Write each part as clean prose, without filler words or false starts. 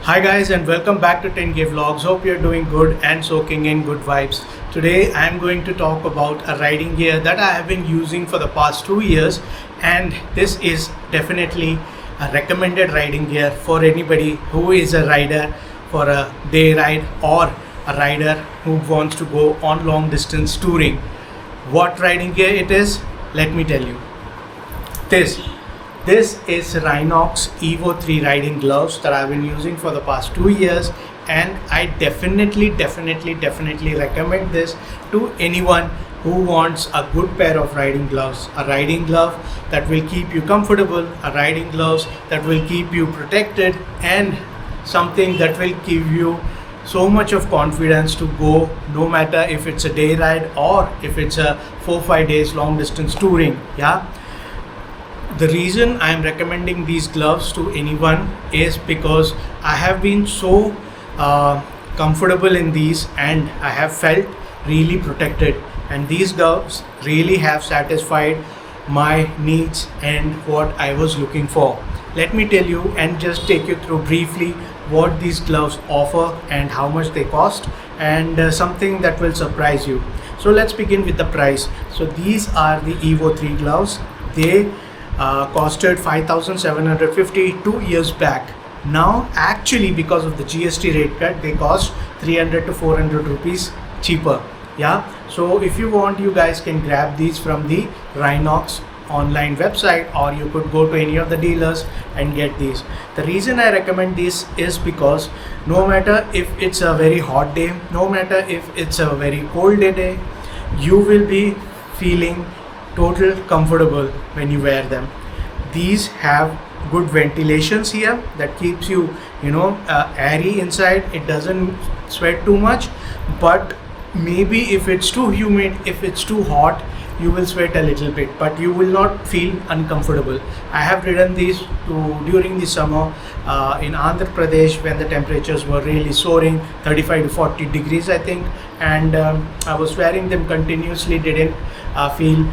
Hi guys and welcome back to 10K Vlogs. Hope you're doing good and soaking in good vibes. Today I'm going to talk about a riding gear that I have been using for the past 2 years, and this is definitely a recommended riding gear for anybody who is a rider for a day ride or a rider who wants to go on long distance touring. What riding gear it is? Let me tell you. This is Rhinox Evo 3 riding gloves that I've been using for the past 2 years, and I definitely recommend this to anyone who wants a good pair of riding gloves. A riding glove that will keep you comfortable, a riding gloves that will keep you protected, and something that will give you so much of confidence to go no matter if it's a day ride or if it's a 4-5 days long distance touring. The reason I am recommending these gloves to anyone is because I have been so comfortable in these and I have felt really protected, and these gloves really have satisfied my needs and what I was looking for. Let me tell you and just take you through briefly what these gloves offer and how much they cost, and something that will surprise you. So let's begin with the price. So these are the Evo 3 gloves. They costed 5,750 2 years back. Now actually, because of the GST rate cut, they cost 300 to 400 rupees cheaper. So if you want, you guys can grab these from the Rhinox online website, or you could go to any of the dealers and get these. The reason I recommend this is because no matter if it's a very hot day, no matter if it's a very cold day, you will be feeling total comfortable when you wear them. These have good ventilations here that keeps you airy inside. It doesn't sweat too much, but maybe if it's too humid, if it's too hot, you will sweat a little bit, but you will not feel uncomfortable. I have ridden these during the summer in Andhra Pradesh when the temperatures were really soaring, 35 to 40 degrees I think, and I was wearing them continuously, didn't feel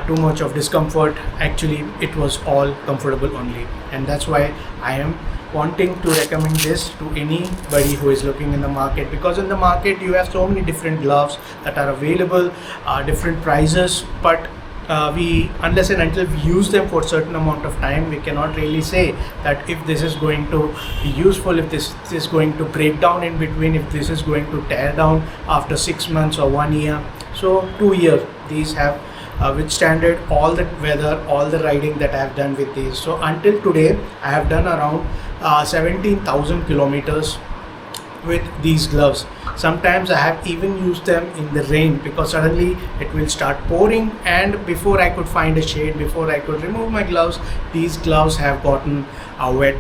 too much of discomfort. Actually, it was all comfortable only, and that's why I am wanting to recommend this to anybody who is looking in the market, because in the market you have so many different gloves that are available, different prices, but we, unless and until we use them for a certain amount of time, we cannot really say that if this is going to be useful, if this is going to break down in between, if this is going to tear down after 6 months or 1 year. So 2 years these have withstanded all the weather, all the riding that I have done with these. So until today I have done around 17,000 kilometers with these gloves. Sometimes I have even used them in the rain, because suddenly it will start pouring, and before I could find a shade, before I could remove my gloves, these gloves have gotten wet,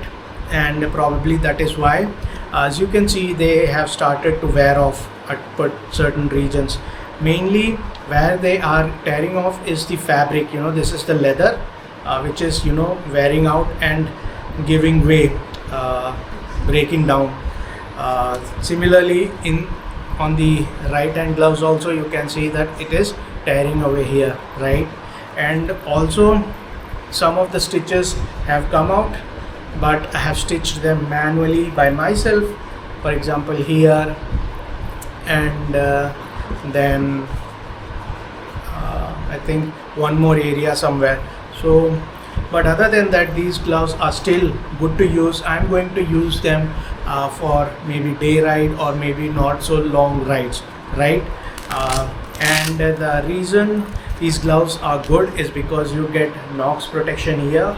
and probably that is why, as you can see, they have started to wear off at certain regions. Mainly where they are tearing off is the fabric. This is the leather which is wearing out and giving way, breaking down. Similarly, on the right hand gloves also you can see that it is tearing away here, right? And also some of the stitches have come out, but I have stitched them manually by myself. For example, here, and then I think one more area somewhere. So, but other than that, these gloves are still good to use. I'm going to use them for maybe day ride or maybe not so long rides, right? And the reason these gloves are good is because you get Knox protection here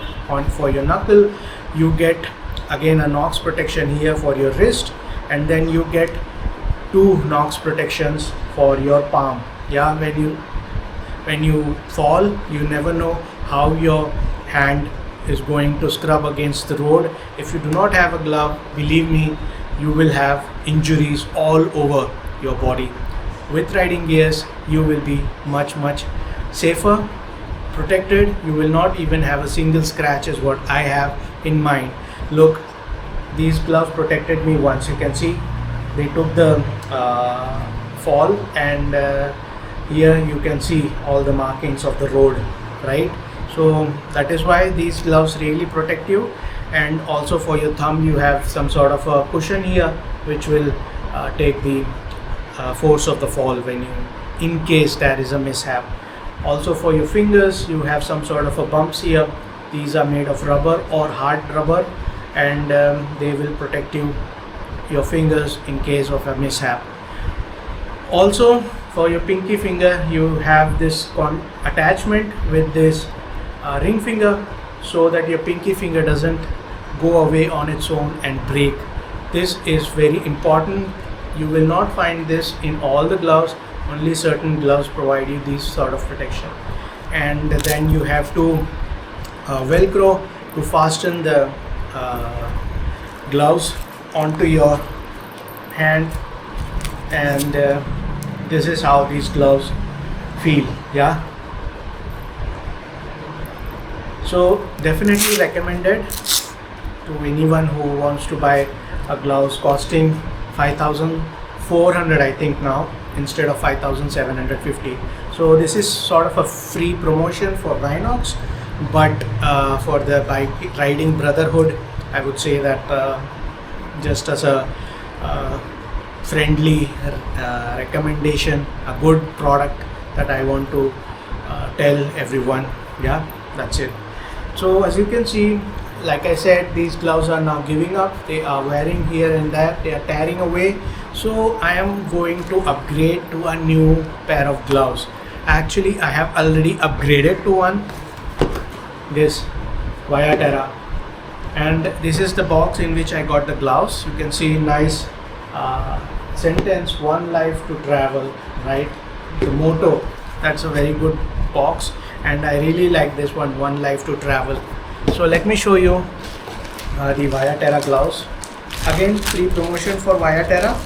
for your knuckle, you get again a Knox protection here for your wrist, and then you get 2 Knox protections for your palm. When you fall, you never know how your hand is going to scrub against the road. If you do not have a glove, believe me, you will have injuries all over your body. With riding gears, you will be much safer, protected. You will not even have a single scratch, is what I have in mind. Look, these gloves protected me once. You can see they took the fall, and here you can see all the markings of the road, right? So that is why these gloves really protect you. and also for your thumb you have some sort of a cushion here which will take the force of the fall when you, in case there is a mishap. Also for your fingers you have some sort of a bumps here. These are made of rubber or hard rubber, and they will protect your fingers in case of a mishap. Also for your pinky finger you have this attachment with this ring finger, so that your pinky finger doesn't go away on its own and break. This is very important. You will not find this in all the gloves. Only certain gloves provide you this sort of protection. And then you have to velcro to fasten the gloves onto your hand, and this is how these gloves feel. Yeah, so definitely recommended to anyone who wants to buy a gloves costing 5,400 I think now, instead of 5,750. So this is sort of a free promotion for Rhinox, but for the bike riding brotherhood I would say that just as a friendly recommendation, a good product that I want to tell everyone. Yeah, that's it. So as you can see, like I said, these gloves are now giving up. They are wearing here and there, they are tearing away. So I am going to upgrade to a new pair of gloves. Actually I have already upgraded to one, this Viaterra, and this is the box in which I got the gloves. You can see nice sentence, one life to travel, right? The motto, that's a very good box, and I really like this one life to travel. So let me show you the Viaterra gloves. Again, free promotion for Viaterra.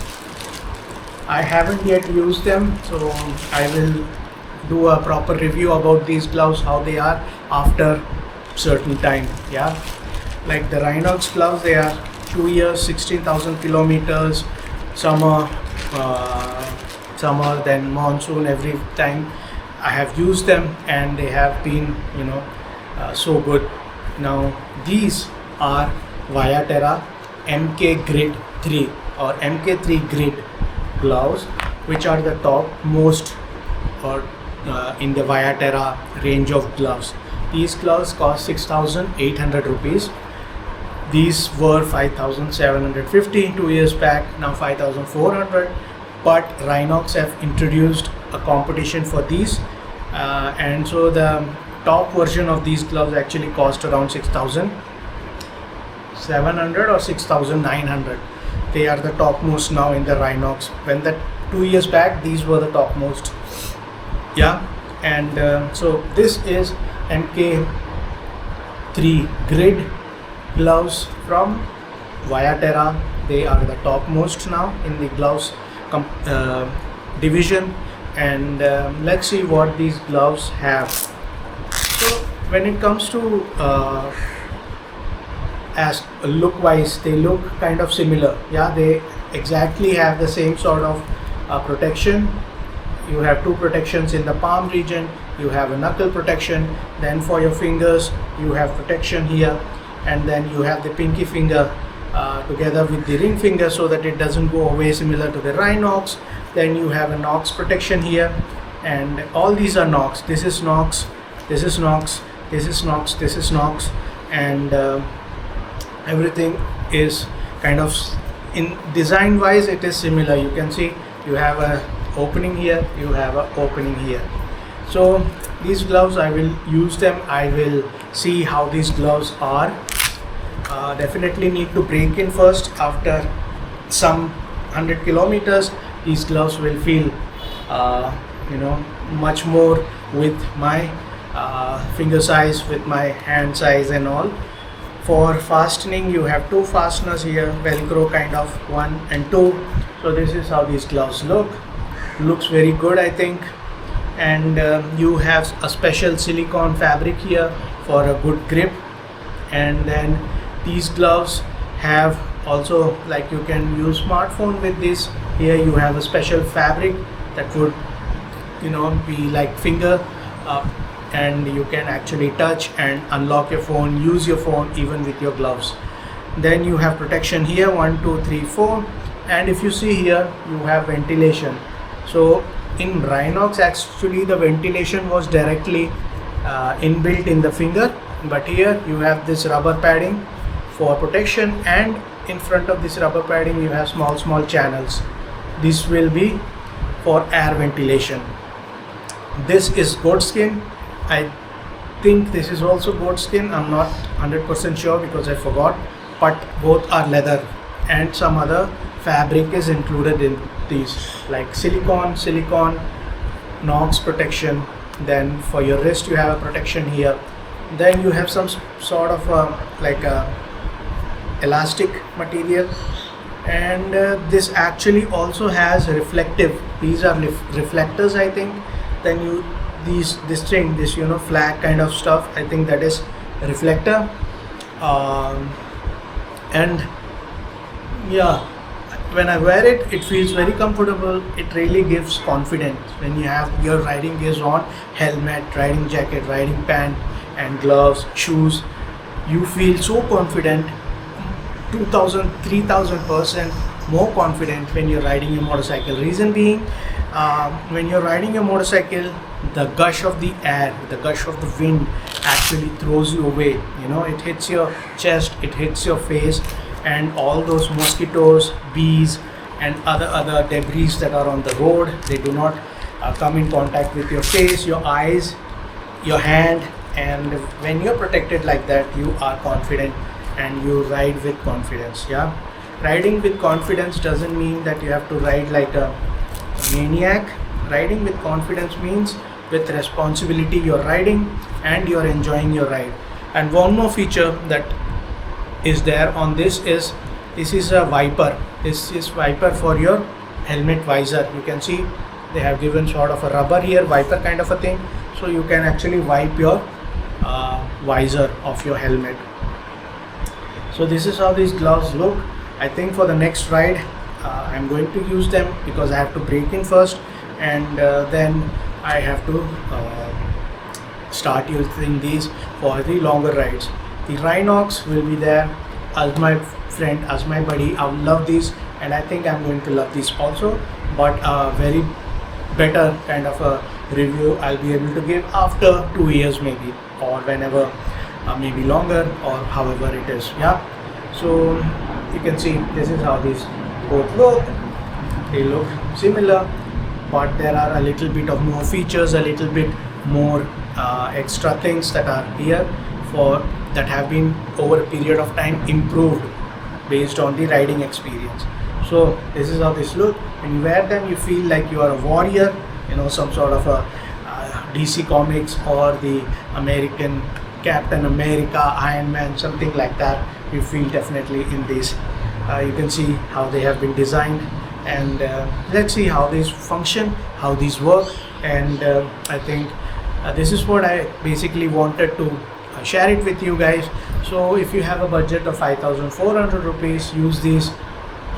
I haven't yet used them, so I will do a proper review about these gloves, how they are after certain time. Yeah, like the Rhinox gloves, they are 2 years, 16,000 kilometers, summer, then monsoon. Every time I have used them and they have been, so good. Now these are Viaterra MK Grid 3 or MK3 Grid gloves, which are the top most or in the Viaterra range of gloves. These gloves cost 6,800 rupees. These were 5,750 2 years back, now 5,400. But Rhinox have introduced a competition for these, and so the top version of these gloves actually cost around 6,700 or 6,900. They are the topmost now in the Rhinox. When that 2 years back, these were the topmost. Yeah, and so this is MK3 Grid gloves from Viaterra. They are the topmost now in the gloves division, and let's see what these gloves have. So when it comes to as look wise, they look kind of similar. Yeah, they exactly have the same sort of protection. You have two protections in the palm region, you have a knuckle protection, then for your fingers you have protection here, and then you have the pinky finger together with the ring finger so that it doesn't go away, similar to the Rhinox. Then you have a Nox protection here, and all these are Nox. This is Nox, this is Nox, this is Nox, this is Nox, and everything is kind of, in design wise it is similar. You can see you have a opening here, you have a opening here. So these gloves, I will use them, I will see how these gloves are. Definitely need to break in first. After some 100 kilometers, these gloves will feel much more with my finger size, with my hand size and all. For fastening, you have two fasteners here, velcro kind of, 1 and 2. So this is how these gloves looks very good, I think. And you have a special silicone fabric here for a good grip. And then these gloves have also, like, you can use smartphone with this. Here you have a special fabric that would be like finger and you can actually touch and unlock your phone, use your phone even with your gloves. Then you have protection here, 1 2 3 4, and if you see here you have ventilation. So in Rhinox actually the ventilation was directly inbuilt in the finger, but here you have this rubber padding for protection, and in front of this rubber padding you have small channels. This will be for air ventilation. This is goat skin. I think this is also goat skin. I'm not 100% sure because I forgot, but both are leather, and some other fabric is included in these, like silicone Nox protection. Then for your wrist you have a protection here. Then you have some sort of like a elastic material, and this actually also has reflective, these are reflectors I think. Then this flag kind of stuff, I think that is reflector. And yeah, when I wear it, it feels very comfortable. It really gives confidence when you have your riding gears on, helmet, riding jacket, riding pant, and gloves, shoes. You feel so confident, 2000-3000% more confident when you're riding your motorcycle. Reason being, when you're riding your motorcycle, the gush of the air, the gush of the wind actually throws you away. It hits your chest, it hits your face, and all those mosquitoes, bees, and other debris that are on the road, they do not come in contact with your face, your eyes, your hand. And when you're protected like that, you are confident and you ride with confidence. Yeah, riding with confidence doesn't mean that you have to ride like a maniac. Riding with confidence means with responsibility you're riding and you're enjoying your ride. And one more feature that is there on this is a wiper. This is wiper for your helmet visor. You can see they have given sort of a rubber here, wiper kind of a thing, so you can actually wipe your visor of your helmet. So this is how these gloves look. I think for the next ride I'm going to use them because I have to break in first, and then I have to start using these for the longer rides. The Rhinox will be there as my friend, as my buddy. I will love these, and I think I'm going to love these also, but a very better kind of a review I'll be able to give after 2 years maybe, or whenever, maybe longer, or however it is. Yeah, so you can see this is how these both look. They look similar, but there are a little bit of more features, a little bit more extra things that are here that have been over a period of time improved based on the riding experience. So this is how this look. When you wear them, you feel like you are a warrior, some sort of a DC Comics or the American Captain America, Iron Man, something like that. You feel definitely in this. You can see how they have been designed, and let's see how these function, how these work. And I think this is what I basically wanted to share it with you guys. So if you have a budget of 5,400 rupees, use these,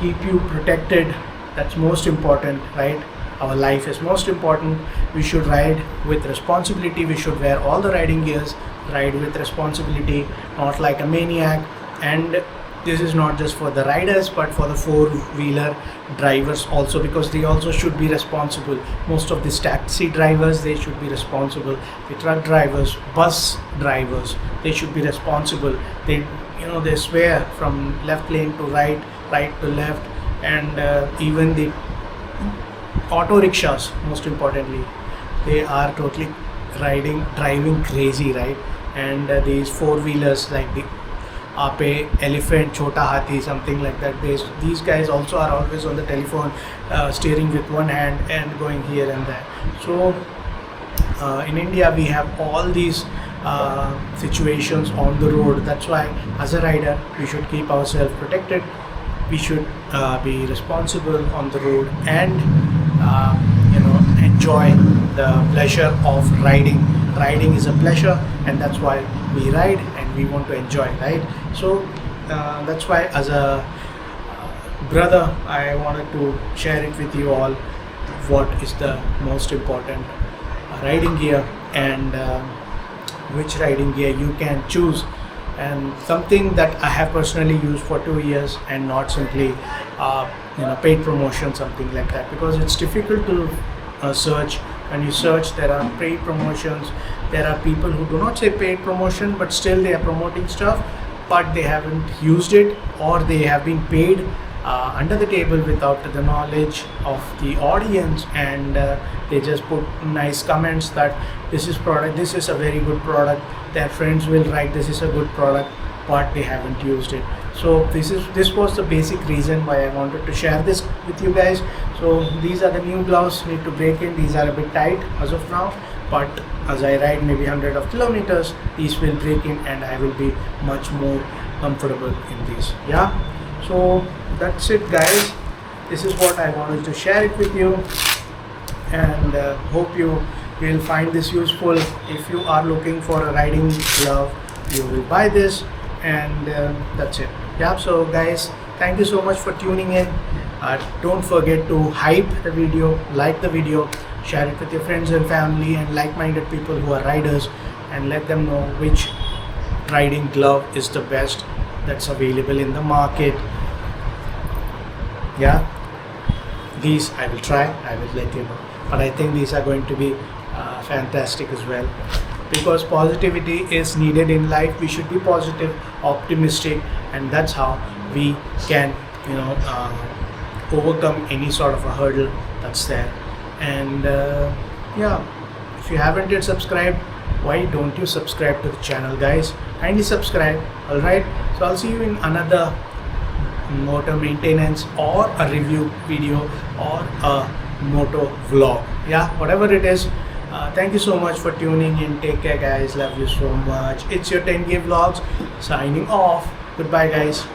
keep you protected. That's most important, right? Our life is most important. We should ride with responsibility. We should wear all the riding gears, ride with responsibility, not like a maniac. And this is not just for the riders, but for the four-wheeler drivers also, because they also should be responsible. Most of these taxi drivers, they should be responsible. The truck drivers, bus drivers, they should be responsible. They swear from left lane to right, right to left, and even the auto rickshaws, most importantly, they are totally driving crazy, right? And these four-wheelers like the Ape, Elephant, Chota Hathi, something like that. These guys also are always on the telephone, steering with one hand and going here and there. So in India we have all these situations on the road. That's why as a rider we should keep ourselves protected. We should be responsible on the road and enjoy the pleasure of riding. Riding is a pleasure, and that's why we ride and we want to enjoy, right? So that's why as a brother I wanted to share it with you all, what is the most important riding gear. And which riding gear you can choose, and something that I have personally used for 2 years and not simply paid promotion, something like that, because it's difficult to search. When you search, there are paid promotions, there are people who do not say paid promotion but still they are promoting stuff, but they haven't used it, or they have been paid under the table without the knowledge of the audience, and they just put nice comments that this is a very good product. Their friends will write this is a good product, but they haven't used it. So this was the basic reason why I wanted to share this with you guys. So these are the new gloves, need to break in. These are a bit tight as of now, but as I ride maybe 100 of kilometers, these will break in and I will be much more comfortable in these. Yeah, so that's it guys, this is what I wanted to share it with you, and hope you will find this useful. If you are looking for a riding glove, you will buy this, and that's it. Yeah, so guys, thank you so much for tuning in. Don't forget to hype the video, like the video, share it with your friends and family and like-minded people who are riders, and let them know which riding glove is the best that's available in the market. Yeah, these I will try, I will let you know, but I think these are going to be fantastic as well, because positivity is needed in life. We should be positive, optimistic, and that's how we can overcome any sort of a hurdle that's there. And yeah, if you haven't yet subscribed, why don't you subscribe to the channel guys? Kindly subscribe. All right, so I'll see you in another motor maintenance or a review video or a moto vlog. Yeah, whatever it is. Thank you so much for tuning in. Take care guys, love you so much. It's your 10K vlogs signing off. Goodbye guys.